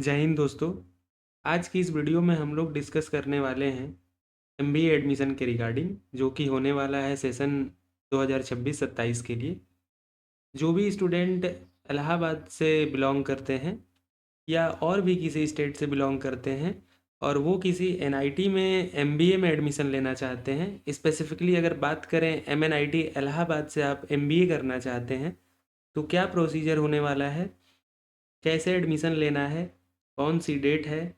जय हिंद दोस्तों। आज की इस वीडियो में हम लोग डिस्कस करने वाले हैं एमबीए एडमिशन के रिगार्डिंग, जो कि होने वाला है सेशन 2026-27 के लिए। जो भी स्टूडेंट इलाहाबाद से बिलोंग करते हैं या और भी किसी स्टेट से बिलोंग करते हैं और वो किसी एनआईटी में एमबीए में एडमिशन लेना चाहते हैं, स्पेसिफिकली अगर बात करें एमएनआईटी इलाहाबाद से आप एमबीए करना चाहते हैं, तो क्या प्रोसीजर होने वाला है, कैसे एडमिशन लेना है, कौन सी डेट है,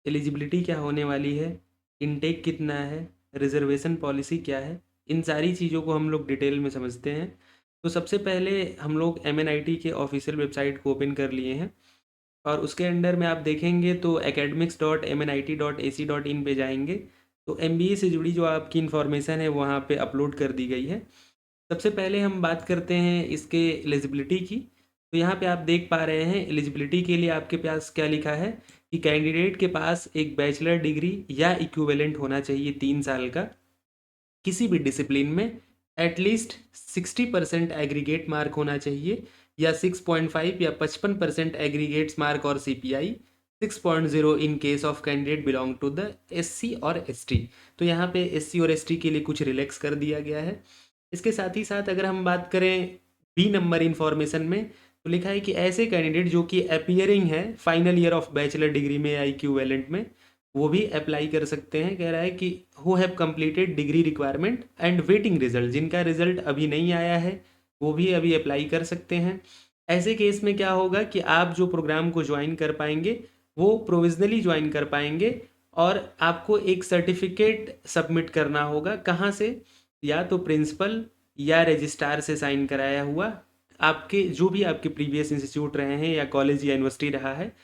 एलिजिबिलिटी क्या होने वाली है, इनटेक कितना है, रिजर्वेशन पॉलिसी क्या है, इन सारी चीज़ों को हम लोग डिटेल में समझते हैं। तो सबसे पहले हम लोग एमएनआईटी के ऑफिशियल वेबसाइट को ओपन कर लिए हैं और उसके अंडर में आप देखेंगे तो academics.mnit.ac.in पे जाएंगे तो एमबीए से जुड़ी जो आपकी इन्फॉर्मेशन है वहाँ पे अपलोड कर दी गई है। सबसे पहले हम बात करते हैं इसके एलिजिबिलिटी की। तो यहाँ पे आप देख पा रहे हैं एलिजिबिलिटी के लिए आपके पास क्या लिखा है कि कैंडिडेट के पास एक बैचलर डिग्री या इक्विवेलेंट होना चाहिए 3 साल का किसी भी डिसिप्लिन में, एटलीस्ट 60% एग्रीगेट मार्क होना चाहिए या 6.5 या 55% एग्रीगेट्स मार्क और CPI 6.0 in case of candidate belong to the SC और एसटी। तो यहाँ पे एससी और एसटी के लिए कुछ रिलैक्स कर दिया गया है। इसके साथ ही साथ अगर हम बात करें बी नंबर इन्फॉर्मेशन में, तो लिखा है कि ऐसे कैंडिडेट जो कि अपियरिंग है final year of bachelor degree में या इक्विवेलेंट में, वो भी अप्लाई कर सकते हैं। कह रहा है कि who have completed degree requirement and waiting result, जिनका रिजल्ट अभी नहीं आया है वो भी अभी अप्लाई कर सकते हैं। ऐसे केस में क्या होगा कि आप जो प्रोग्राम को ज्वाइन कर पाएंगे वो प्रोविजनली ज्वाइन कर पाएंगे और आपको एक सर्टिफिकेट सबमिट करना होगा। कहाँ से? या तो प्रिंसिपल या रजिस्ट्रार से साइन कराया हुआ, आपके जो भी आपके प्रीवियस इंस्टीट्यूट रहे हैं या कॉलेज या यूनिवर्सिटी रहा है,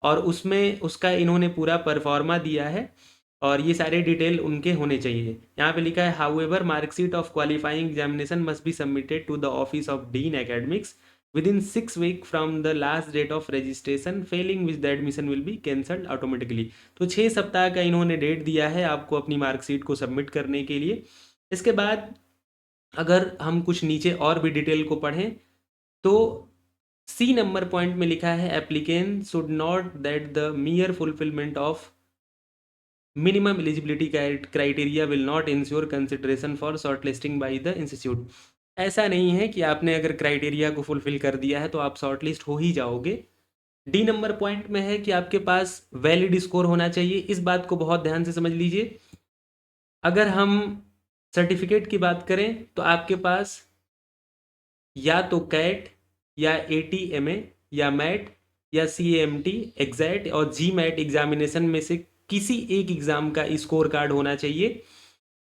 और उसमें उसका इन्होंने पूरा परफॉर्मा दिया है और ये सारे डिटेल उनके होने चाहिए। यहाँ पे लिखा है however marksheet of qualifying examination must be submitted to the office of dean academics within 6 week from the last date of registration, failing which the admission will be cancelled automatically. तो 6 सप्ताह का इन्होंने date दिया है आपको अपनी marksheet को submit करने के लिए। इसके बाद अगर हम कुछ नीचे और भी डिटेल को पढ़ें तो सी नंबर पॉइंट में लिखा है applicant should not that the मियर fulfilment of minimum eligibility criteria will not ensure consideration for short listing by the institute. ऐसा नहीं है कि आपने अगर क्राइटेरिया को फुलफिल कर दिया है तो आप शॉर्ट लिस्ट हो ही जाओगे। डी नंबर पॉइंट में है कि आपके पास वैलिड स्कोर होना चाहिए। इस बात को बहुत ध्यान से समझ लीजिए। अगर हम सर्टिफिकेट की बात करें तो आपके पास या तो कैट या एटीएमए या मैट या सीएमटी एग्जैक्ट और जी मैट एग्जामिनेशन में से किसी एक एग्ज़ाम का स्कोर कार्ड होना चाहिए।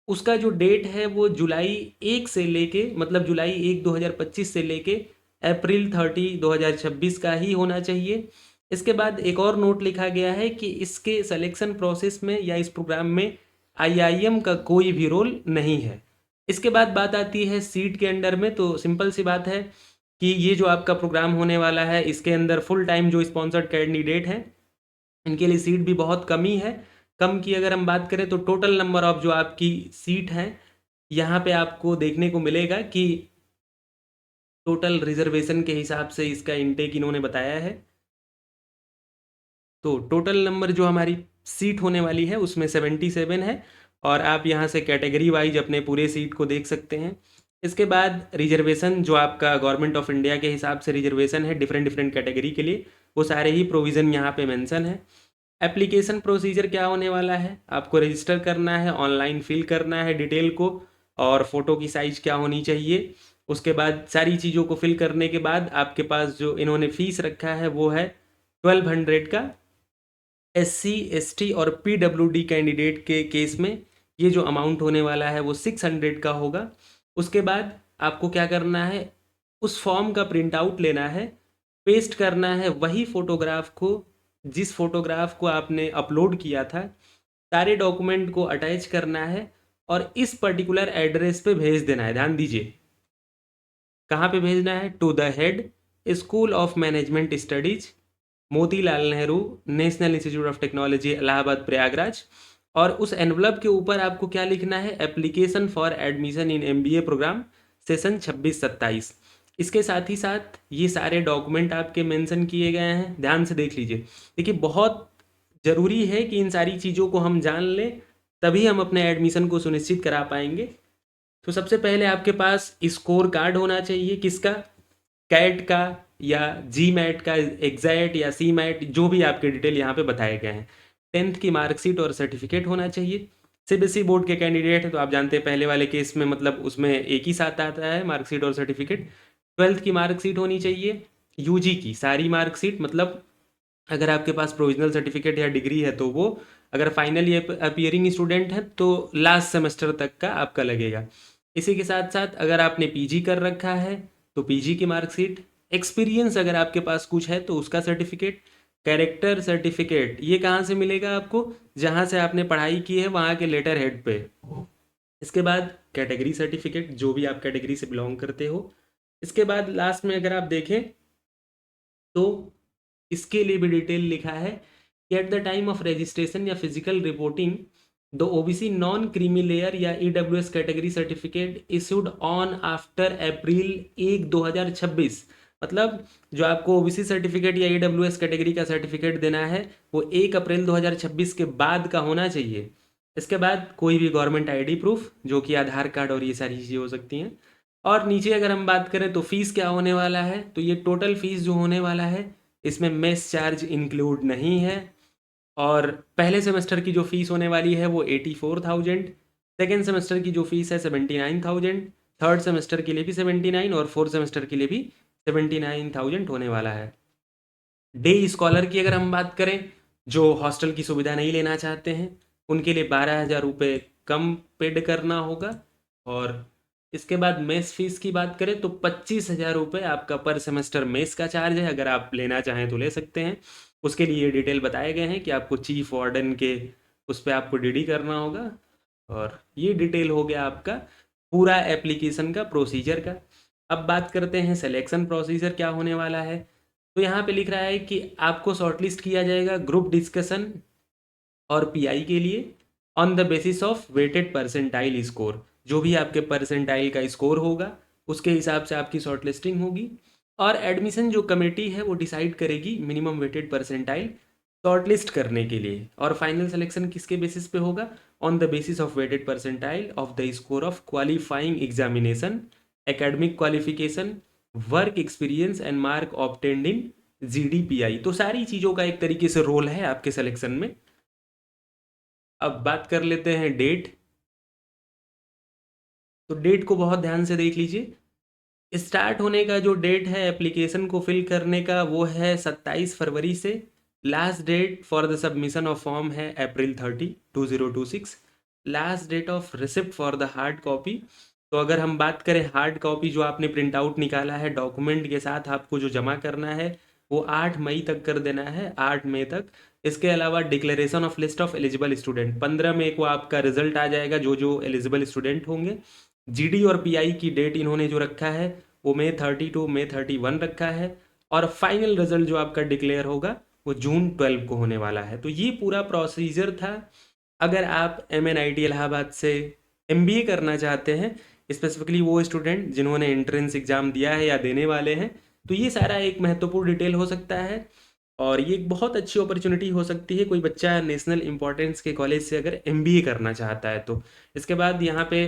उसका जो डेट है वो जुलाई 1 से लेके, मतलब जुलाई 1 2025 से लेके अप्रैल 30 2026 का ही होना चाहिए। इसके बाद एक और नोट लिखा गया है कि इसके सिलेक्शन प्रोसेस में या इस प्रोग्राम में आईआईएम का कोई भी रोल नहीं है। इसके बाद बात आती है सीट के अंडर में। तो सिंपल सी बात है कि ये जो आपका प्रोग्राम होने वाला है इसके अंदर फुल टाइम जो स्पॉन्सर्ड कैंडिडेट हैं इनके लिए सीट भी बहुत कम ही है। कम की अगर हम बात करें तो टोटल नंबर ऑफ जो आपकी सीट हैं यहाँ पे आपको देखने को मिलेगा कि टोटल रिजर्वेशन के हिसाब से इसका इनटेक इन्होंने बताया है। तो टोटल नंबर जो हमारी सीट होने वाली है उसमें 77 है और आप यहाँ से कैटेगरी वाइज अपने पूरे सीट को देख सकते हैं। इसके बाद रिजर्वेशन जो आपका गवर्नमेंट ऑफ इंडिया के हिसाब से रिजर्वेशन है डिफरेंट डिफरेंट कैटेगरी के लिए, वो सारे ही प्रोविज़न यहाँ पे मेंशन है। एप्लीकेशन प्रोसीजर क्या होने वाला है, आपको रजिस्टर करना है, ऑनलाइन फिल करना है डिटेल को, और फ़ोटो की साइज़ क्या होनी चाहिए। उसके बाद सारी चीज़ों को फिल करने के बाद आपके पास जो इन्होंने फ़ीस रखा है वो है 1200 का। एससी एसटी और पीडब्ल्यूडी कैंडिडेट के केस में ये जो अमाउंट होने वाला है वो 600 का होगा। उसके बाद आपको क्या करना है, उस फॉर्म का प्रिंट आउट लेना है, पेस्ट करना है वही फ़ोटोग्राफ को जिस फोटोग्राफ को आपने अपलोड किया था, सारे डॉक्यूमेंट को अटैच करना है और इस पर्टिकुलर एड्रेस पे भेज देना है। ध्यान दीजिए कहाँ पे भेजना है, to the head school of management studies Motilal Nehru National Institute of Technology Allahabad Prayagraj. और उस एनवलप के ऊपर आपको क्या लिखना है, application for admission in MBA programme session 26-27। इसके साथ ही साथ ये सारे डॉक्यूमेंट आपके मेंशन किए गए हैं, ध्यान से देख लीजिए। देखिए बहुत ज़रूरी है कि इन सारी चीज़ों को हम जान लें, तभी हम अपने एडमिशन को सुनिश्चित करा पाएंगे। तो सबसे पहले आपके पास स्कोर कार्ड होना चाहिए, किसका, कैट का या जी मैट का, एग्जैट या सी मैट, जो भी आपके डिटेल यहाँ पे बताए गए हैं। 10th की मार्कशीट और सर्टिफिकेट होना चाहिए। सीबीएसई बोर्ड के कैंडिडेट हैं तो आप जानते हैं पहले वाले केस में मतलब उसमें एक ही साथ आता है मार्कशीट और सर्टिफिकेट। 12th की मार्कशीट होनी चाहिए, यूजी की सारी मार्कशीट, मतलब अगर आपके पास प्रोविजनल सर्टिफिकेट या डिग्री है तो वो, अगर फाइनल ईयर अपीयरिंग स्टूडेंट है तो लास्ट सेमेस्टर तक का आपका लगेगा। इसी के साथ साथ अगर आपने पीजी कर रखा है तो पीजी की मार्कशीट, एक्सपीरियंस अगर आपके पास कुछ है तो उसका सर्टिफिकेट, कैरेक्टर सर्टिफिकेट ये कहाँ से मिलेगा आपको, जहाँ से आपने पढ़ाई की है वहाँ के लेटर हेड पे। इसके बाद कैटेगरी सर्टिफिकेट, जो भी आप कैटेगरी से बिलोंग करते हो। इसके बाद लास्ट में अगर आप देखें तो इसके लिए भी डिटेल लिखा है कि at the time of registration या physical reporting the OBC non creamy layer या EWS category certificate issued on after April 1 2026। मतलब जो आपको ओबीसी सर्टिफिकेट या ईडब्ल्यूएस कैटेगरी का सर्टिफिकेट देना है वो 1 अप्रैल 2026 के बाद का होना चाहिए। इसके बाद कोई भी गवर्नमेंट आईडी प्रूफ, जो कि आधार कार्ड और ये सारी चीज़ें हो सकती हैं। और नीचे अगर हम बात करें तो फीस क्या होने वाला है, तो ये टोटल फीस जो होने वाला है इसमें मेस चार्ज इंक्लूड नहीं है। और पहले सेमेस्टर की जो फीस होने वाली है वो 84,000, सेकेंड सेमेस्टर की जो फीस है 79,000, थर्ड सेमेस्टर के लिए भी 79 और फोर्थ सेमेस्टर के लिए भी 79,000 होने वाला है। डे स्कॉलर की अगर हम बात करें, जो हॉस्टल की सुविधा नहीं लेना चाहते हैं उनके लिए 12,000 रुपये कम पेड करना होगा। और इसके बाद मेस फीस की बात करें तो 25,000 रुपये आपका पर सेमेस्टर मेस का चार्ज है, अगर आप लेना चाहें तो ले सकते हैं। उसके लिए ये डिटेल बताए गए हैं कि आपको चीफ वार्डन के उस पर आपको डीडी करना होगा। और ये डिटेल हो गया आपका पूरा एप्लीकेशन का प्रोसीजर का। अब बात करते हैं सिलेक्शन प्रोसीजर क्या होने वाला है। तो यहाँ पे लिख रहा है कि आपको शॉर्टलिस्ट किया जाएगा ग्रुप डिस्कशन और पीआई के लिए on the basis of weighted percentile score. जो भी आपके परसेंटाइल का स्कोर होगा उसके हिसाब से आपकी शॉर्टलिस्टिंग होगी। और एडमिशन जो कमेटी है वो डिसाइड करेगी मिनिमम वेटेड परसेंटाइल शॉर्टलिस्ट करने के लिए। और फाइनल सिलेक्शन किसके बेसिस पे होगा, on the basis of weighted percentile of the score of qualifying examination, academic qualification, work experience and mark obtained in GDPI. तो सारी चीज़ों का एक तरीके से रोल है आपके सिलेक्शन में। अब बात कर लेते हैं डेट। तो डेट को बहुत ध्यान से देख लीजिए। स्टार्ट होने का जो डेट है एप्लीकेशन को फिल करने का वो है 27 फरवरी से। Last date for the submission of form है April 30, 2026। Last date of receipt for the hard copy. तो अगर हम बात करें हार्ड कॉपी जो आपने प्रिंट आउट निकाला है डॉक्यूमेंट के साथ आपको जो जमा करना है वो 8 मई तक कर देना है, 8 मई तक। इसके अलावा declaration of list of eligible student 15 मई को आपका रिजल्ट आ जाएगा, जो जो एलिजिबल स्टूडेंट होंगे। जीडी और पीआई की डेट इन्होंने जो रखा है वो मई 32 मई 31 रखा है। और फाइनल रिजल्ट जो आपका डिक्लेयर होगा वो जून 12 को होने वाला है। तो ये पूरा प्रोसीजर था। अगर आप MNIT इलाहाबाद से MBA करना चाहते हैं, स्पेसिफिकली वो स्टूडेंट जिन्होंने एंट्रेंस एग्ज़ाम दिया है या देने वाले हैं, तो ये सारा एक महत्वपूर्ण डिटेल हो सकता है। और ये एक बहुत अच्छी अपॉर्चुनिटी हो सकती है कोई बच्चा नेशनल इंपॉर्टेंस के कॉलेज से अगर MBA करना चाहता है तो। इसके बाद यहाँ पे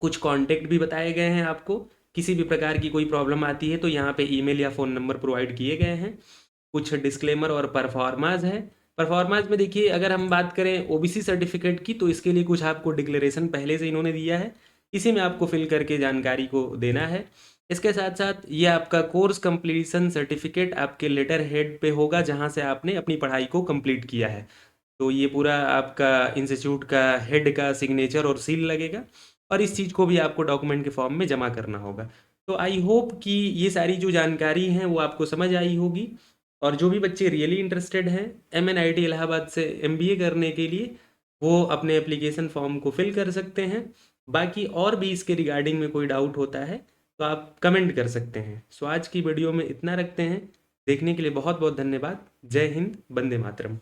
कुछ कॉन्टेक्ट भी बताए गए हैं आपको, किसी भी प्रकार की कोई प्रॉब्लम आती है तो यहाँ पे ईमेल या फ़ोन नंबर प्रोवाइड किए गए हैं। कुछ डिस्क्लेमर और परफॉर्माज है। परफॉर्माज में देखिए अगर हम बात करें ओबीसी सर्टिफिकेट की तो इसके लिए कुछ आपको डिक्लेरेशन पहले से इन्होंने दिया है, इसी में आपको फिल करके जानकारी को देना है। इसके साथ साथ ये आपका कोर्स कंप्लीशन सर्टिफिकेट आपके लेटर हेड पे होगा जहाँ से आपने अपनी पढ़ाई को कंप्लीट किया है। तो ये पूरा आपका इंस्टीट्यूट का हेड का सिग्नेचर और सील लगेगा। और इस चीज़ को भी आपको डॉक्यूमेंट के फॉर्म में जमा करना होगा। तो आई होप कि ये सारी जो जानकारी हैं वो आपको समझ आई होगी। और जो भी बच्चे रियली इंटरेस्टेड हैं MNIT इलाहाबाद से MBA करने के लिए, वो अपने एप्लीकेशन फॉर्म को फिल कर सकते हैं। बाकी और भी इसके रिगार्डिंग में कोई डाउट होता है तो आप कमेंट कर सकते हैं। सो आज की वीडियो में इतना रखते हैं। देखने के लिए बहुत बहुत धन्यवाद। जय हिंद, वंदे मातरम।